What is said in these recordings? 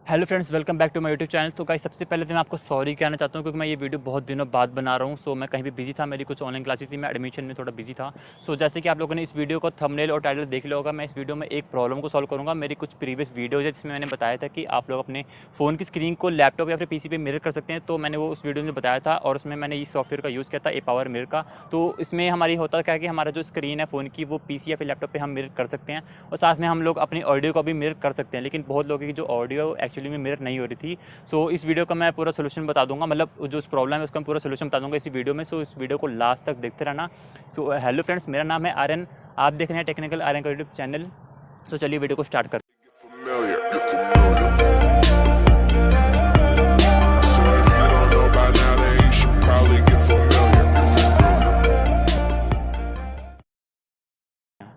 Hello friends, welcome back to my YouTube channel. तो guys, सबसे पहले तो मैं आपको सॉरी कहना चाहता हूँ क्योंकि मैं ये वीडियो बहुत दिनों बाद बना रहा हूँ। सो मैं कहीं भी बिजी था, मेरी कुछ ऑनलाइन क्लासेस थी, मैं एडमिशन में थोड़ा बिजी था। सो जैसे कि आप लोगों ने इस वीडियो को थंबनेल और टाइटल देख लिया होगा, मैं इस वीडियो में एक प्रॉब्लम को सॉल्व करूँगा। मेरी कुछ प्रीवियस वीडियोज़ है जिसमें मैंने बताया था कि आप लोग अपने फ़ोन की स्क्रीन को लैपटॉप या फिर पीसी पे मिरर कर सकते हैं। तो मैंने वो उस वीडियो में बताया था और उसमें मैंने इस सॉफ्टवेयर का यूज़ किया था, पावर मिरर का। तो इसमें हमारी होता क्या है कि हमारा जो स्क्रीन है फ़ोन की, वो पीसी या फिर लैपटॉप पे हम मिरर कर सकते हैं और साथ में हम लोग अपनी ऑडियो को भी मिरर कर सकते हैं। लेकिन बहुत लोगों की जो ऑडियो एक्चुअली में मिरर नहीं हो रही थी। सो इस वीडियो का मैं पूरा सोल्यूशन बता दूंगा, मतलब जो प्रॉब्लम है उसका मैं पूरा सोल्यूशन बता दूंगा इसी वीडियो में। सो इस वीडियो को लास्ट तक देखते रहना। सो हेलो फ्रेंड्स, मेरा नाम है आर्यन, आप देख रहे हैं टेक्निकल आर्यन का यूट्यूब चैनल। सो चलिए वीडियो को स्टार्ट करते हैं।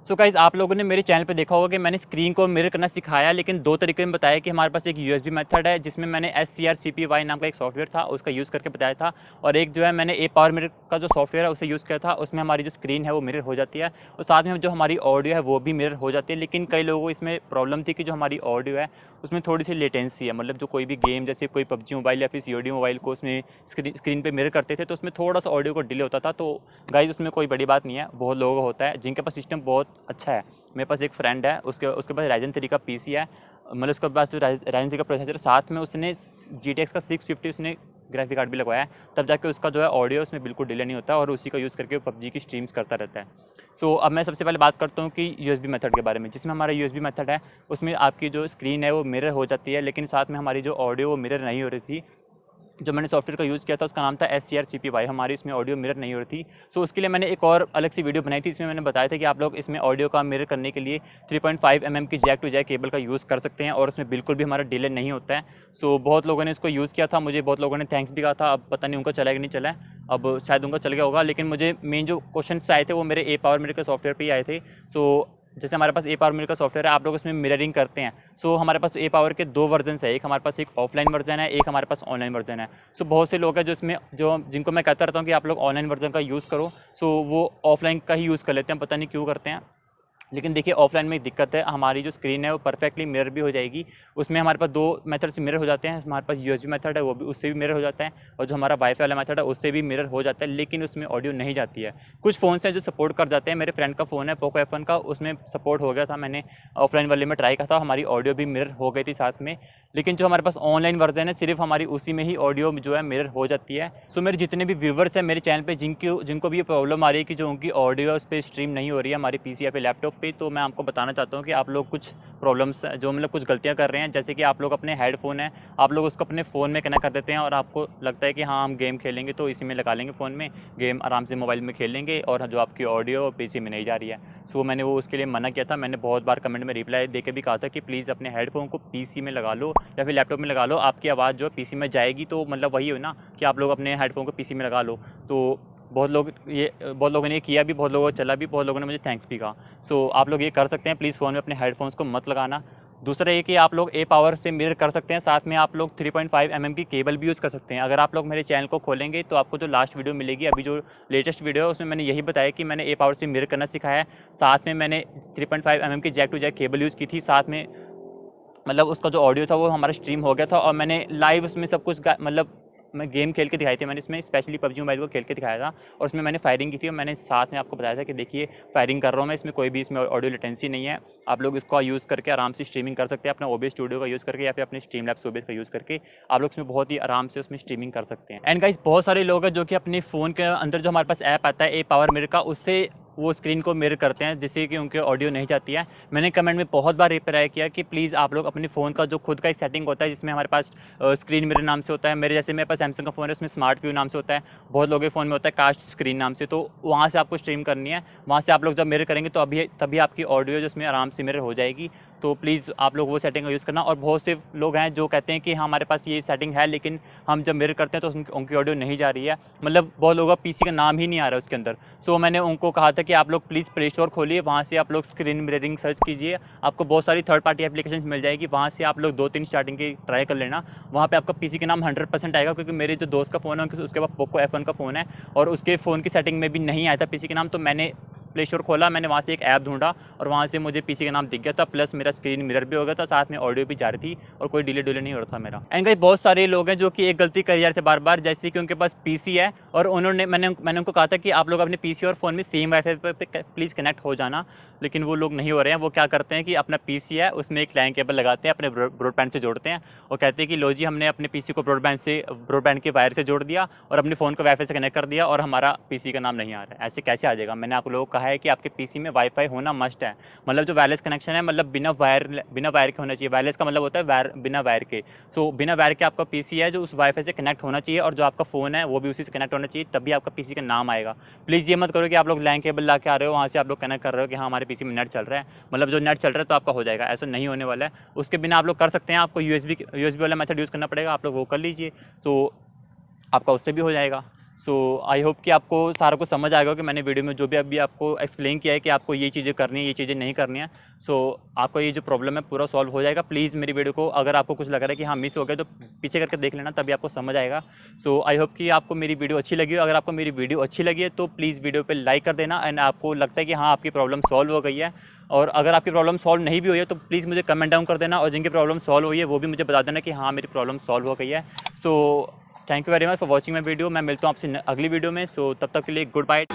सो गाइस, आप लोगों ने मेरे चैनल पे देखा होगा कि मैंने स्क्रीन को मिरर करना सिखाया, लेकिन दो तरीके में बताया कि हमारे पास एक यूएसबी मेथड है जिसमें मैंने SCRCPY नाम का एक सॉफ्टवेयर था उसका यूज़ करके बताया था, और एक जो है मैंने पावर मिरर का जो सॉफ्टवेयर है उसे यूज़ किया था। उसमें हमारी जो स्क्रीन है वो मिरर हो जाती है और साथ में जो हमारी ऑडियो है वो भी मिरर हो जाती है। लेकिन कई लोगों को इसमें प्रॉब्लम थी कि जो हमारी ऑडियो है उसमें थोड़ी सी लेटेंसी है, मतलब जो कोई भी गेम जैसे कोई पबजी मोबाइल या फिर COD मोबाइल को उसमें स्क्रीन पे मिरर करते थे तो उसमें थोड़ा सा ऑडियो को डिले होता था। तो गाइस, उसमें कोई बड़ी बात नहीं है, बहुत लोगों को होता है जिनके पास सिस्टम बहुत अच्छा है। मेरे पास एक फ्रेंड है, उसके उसके पास Ryzen 3 का पीसी है, मतलब उसके पास जो Ryzen 3 का प्रोसेसर, साथ में उसने GTX का 650 उसने ग्राफिक कार्ड भी लगवाया है, तब जाके उसका जो है ऑडियो उसमें बिल्कुल डिले नहीं होता और उसी का यूज़ करके वो पबजी की स्ट्रीम्स करता रहता है। सो अब मैं सबसे पहले बात करता हूँ कि USB मेथड के बारे में, जिसमें हमारा USB मेथड है उसमें आपकी जो स्क्रीन है वो मिरर हो जाती है, लेकिन साथ में हमारी जो ऑडियो वो मिरर नहीं हो रही थी। जो मैंने सॉफ्टवेयर का यूज़ किया था उसका नाम था SCRCPY, हमारी इसमें ऑडियो मिरर नहीं हो रही थी। सो उसके लिए मैंने एक और अलग सी वीडियो बनाई थी, इसमें मैंने बताया था कि आप लोग इसमें ऑडियो का मिरर करने के लिए 3.5 mm की जैक टू जैक केबल का यूज़ कर सकते हैं और उसमें बिल्कुल भी हमारा डिले नहीं होता है। सो बहुत लोगों ने इसको यूज़ किया था, मुझे बहुत लोगों ने थैंक्स भी कहा था। अब पता नहीं उनका चला कि नहीं चला है, अब शायद उनका चल गया होगा। लेकिन मुझे मेन जो क्वेश्चन आए थे वो मेरे पावर के सॉफ्टवेयर पर ही आए थे। सो जैसे हमारे पास पावर का सॉफ्टवेयर है, आप लोग उसमें मिररिंग करते हैं। सो हमारे पास पावर के दो वर्जन है, एक हमारे पास एक ऑफलाइन वर्जन है, एक हमारे पास ऑनलाइन वर्जन है। सो बहुत से लोग हैं जो इसमें जिनको मैं कहता रहता हूँ कि आप लोग ऑनलाइन वर्जन का यूज़ करो, सो वो ऑफलाइन का ही यूज़ कर लेते हैं, पता नहीं क्यों करते हैं। लेकिन देखिए, ऑफलाइन में एक दिक्कत है, हमारी जो स्क्रीन है वो परफेक्टली मिरर भी हो जाएगी। उसमें हमारे पास दो मेथड से मिरर हो जाते हैं, हमारे पास USB मेथड है वो भी, उससे भी मिरर हो जाता है, और जो हमारा वाईफाई वाला मेथड है उससे भी मिरर हो जाता है, लेकिन उसमें ऑडियो नहीं जाती है। कुछ फ़ोन हैं जो सपोर्ट कर जाते हैं, मेरे फ्रेंड का फ़ोन है पोको F1 का, उसमें सपोर्ट हो गया था, मैंने ऑफलाइन वाले में ट्राई किया था, हमारी ऑडियो भी मिरर हो गई थी साथ में। लेकिन जो हमारे पास ऑनलाइन वर्जन है, सिर्फ हमारी उसी में ही ऑडियो जो है मिरर हो जाती है। सो मेरे जितने भी व्यूवर्स हैं मेरे चैनल पे जिनको भी ये प्रॉब्लम आ रही है कि जो उनकी ऑडियो उस पर स्ट्रीम नहीं हो रही है हमारी पीसी या फिर लैपटॉप पे, तो मैं आपको बताना चाहता हूँ कि आप लोग कुछ प्रॉब्लम्स जो मतलब कुछ गलतियाँ कर रहे हैं। जैसे कि आप लोग अपने हेडफोन है, आप लोग उसको अपने फ़ोन में कनेक्ट कर देते हैं और आपको लगता है कि हाँ हम गेम खेलेंगे तो इसी में लगा लेंगे, फ़ोन में गेम आराम से मोबाइल में खेल लेंगे, और जो आपकी ऑडियो पीसी में नहीं जा रही है। सो मैंने वो उसके लिए मना किया था, मैंने बहुत बार कमेंट में रिप्लाई दे के भी कहा था कि प्लीज़ अपने हेडफोन को पीसी में लगा लो या फिर लैपटॉप में लगा लो, आपकी आवाज़ जो पीसी में जाएगी। तो मतलब वही हो ना कि आप लोग अपने हेडफोन को पीसी में लगा लो। तो बहुत लोगों ने ये किया भी, बहुत लोगों को चला भी, बहुत लोगों ने मुझे थैंक्स भी कहा। सो आप लोग ये कर सकते हैं, प्लीज़ फ़ोन में अपने हेडफोन्स को मत लगाना। दूसरा ये कि आप लोग पावर से मिरर कर सकते हैं, साथ में आप लोग 3.5 mm की केबल भी यूज़ कर सकते हैं। अगर आप लोग मेरे चैनल को खोलेंगे तो आपको जो लास्ट वीडियो मिलेगी, अभी जो लेटेस्ट वीडियो है उसमें मैंने यही बताया कि मैंने पावर से मिरर करना सिखाया है, साथ में मैंने 3.5 mm की jack to jack cable use की थी, साथ में मतलब उसका जो ऑडियो था वो हमारा स्ट्रीम हो गया था, और मैंने लाइव उसमें सब कुछ मतलब मैं गेम खेल के दिखाई थी, मैंने इसमें स्पेशली पबजी मोबाइल को खेल के दिखाया था, और उसमें मैंने फायरिंग की थी, और मैंने साथ में आपको बताया था कि देखिए फायरिंग कर रहा हूँ मैं, इसमें कोई भी इसमें ऑडियो लेटेंसी नहीं है। आप लोग इसका यूज़ करके आराम से स्ट्रीमिंग कर सकते हैं, अपना OBS स्टूडियो का यूज़ करके या फिर अपने स्ट्रीमलैब्स OBS का यूज़ करके आप लोग इसमें बहुत ही आराम से उसमें स्ट्रीमिंग कर सकते हैं। एंड गाइस, बहुत सारे लोग हैं जो कि अपने फ़ोन के अंदर जो हमारे पास ऐप आता है पावर मिरर का, उससे वो स्क्रीन को मिरर करते हैं जिससे कि उनके ऑडियो नहीं जाती है। मैंने कमेंट में बहुत बार रिप्लाई किया कि प्लीज़ आप लोग अपने फ़ोन का जो खुद का एक सेटिंग होता है जिसमें हमारे पास स्क्रीन मिरर नाम से होता है, मेरे पास सैमसंग का फ़ोन है उसमें स्मार्ट व्यू नाम से होता है, बहुत लोगों के फ़ोन में होता है कास्ट स्क्रीन नाम से, तो वहाँ से आपको स्ट्रीम करनी है। वहाँ से आप लोग जब मिरर करेंगे तो तभी आपकी ऑडियो जो उसमें आराम से मिरर हो जाएगी। तो प्लीज़ आप लोग वो सेटिंग का यूज़ करना। और बहुत से लोग हैं जो कहते हैं कि हमारे पास ये सेटिंग है, लेकिन हम जब मिरर करते हैं तो उनकी ऑडियो नहीं जा रही है, मतलब बहुत लोगों का पीसी का नाम ही नहीं आ रहा है उसके अंदर। सो मैंने उनको कहा था कि आप लोग प्लीज़ प्ले स्टोर खोलिए, वहाँ से आप लोग स्क्रीन मिररिंग सर्च कीजिए, आपको बहुत सारी थर्ड पार्टी एप्लीकेशन मिल जाएगी, वहाँ से आप लोग 2-3 स्टार्टिंग की ट्राई कर लेना। वहाँ पे आपका पीसी का नाम 100% आएगा, क्योंकि मेरे जो दोस्त का फ़ोन है उसके पास पोको F1 का फ़ोन है और उसके फ़ोन की सेटिंग में भी नहीं आया था पीसी के नाम, तो मैंने प्ले स्टोर खोला, मैंने वहाँ से एक ऐप ढूंढा और वहाँ से मुझे पीसी का नाम दिख गया था, प्लस मेरा स्क्रीन मिरर भी हो गया था, साथ में ऑडियो भी जा रही थी और कोई डिले नहीं हो रहा था मेरा। एंड गाइस बहुत सारे लोग हैं जो कि एक गलती कर जा रहे थे बार बार, जैसे कि उनके पास पीसी है और उन्होंने मैंने उनको कहा था कि आप लोग अपने पीसी और फ़ोन में सेम वाईफाई पे प्लीज़ कनेक्ट हो जाना, लेकिन वो लोग नहीं हो रहे हैं। वो क्या करते हैं कि अपना पीसी है उसमें एक लाइन केबल लगाते हैं, अपने ब्रॉडबैंड से जोड़ते हैं और कहते हैं कि लो जी हमने अपने पीसी को ब्रॉडबैंड के वायर से जोड़ दिया और अपने फ़ोन को वाईफाई से कनेक्ट कर दिया और हमारा पीसी का नाम नहीं आ रहा है। ऐसे कैसे आ जाएगा? मैंने आप लोगों को कहा है कि आपके पीसी में वाईफाई होना मस्ट है, मतलब जो वायरलेस कनेक्शन है, मतलब बिना वायर के होना चाहिए। वायरलेस का मतलब होता है बिना वायर के। सो बिना वायर के आपका पीसी है जो उस वाईफाई से कनेक्ट होना चाहिए और जो आपका फ़ोन है वो भी उसी से कनेक्ट होना चाहिए, तभी आपका पीसी का नाम आएगा। प्लीज़ ये मत करो कि आप लोग लाइन केबल ला के आ रहे हो, वहाँ से आप लोग कनेक्ट कर रहे हो कि हाँ हमारे पीसी में नेट चल रहा है, मतलब जो नेट चल रहा है तो आपका हो जाएगा। ऐसा नहीं होने वाला है। उसके बिना आप लोग कर सकते हैं, आपको यूएसबी वाला मेथड यूज़ करना पड़ेगा, आप लोग वो कर लीजिए तो आपका उससे भी हो जाएगा। सो आई होप कि आपको सारा कुछ समझ आएगा कि मैंने वीडियो में जो भी अभी आपको एक्सप्लेन किया है कि आपको ये चीज़ें करनी है, ये चीज़ें नहीं करनी है। सो आपका ये जो प्रॉब्लम है पूरा सॉल्व हो जाएगा। प्लीज़ मेरी वीडियो को अगर आपको कुछ लग रहा है कि हाँ मिस हो गया तो पीछे करके देख लेना, तभी आपको समझ आएगा। सो आई होप कि आपको मेरी वीडियो अच्छी लगी हो। अगर आपको मेरी वीडियो अच्छी लगी है तो प्लीज़ वीडियो पर लाइक कर देना। एंड आपको लगता है कि हाँ आपकी प्रॉब्लम सॉल्व हो गई है, और अगर आपकी प्रॉब्लम सॉल्व नहीं भी हुई है तो प्लीज़ मुझे कमेंट डाउन कर देना, और जिनकी प्रॉब्लम सॉल्व हुई है वो भी मुझे बता देना कि हाँ मेरी प्रॉब्लम सॉल्व हो गई है। So thank you very much for watching my video. मैं मिलता हूँ आपसे अगली वीडियो में। सो तब तक के लिए गुड बाय।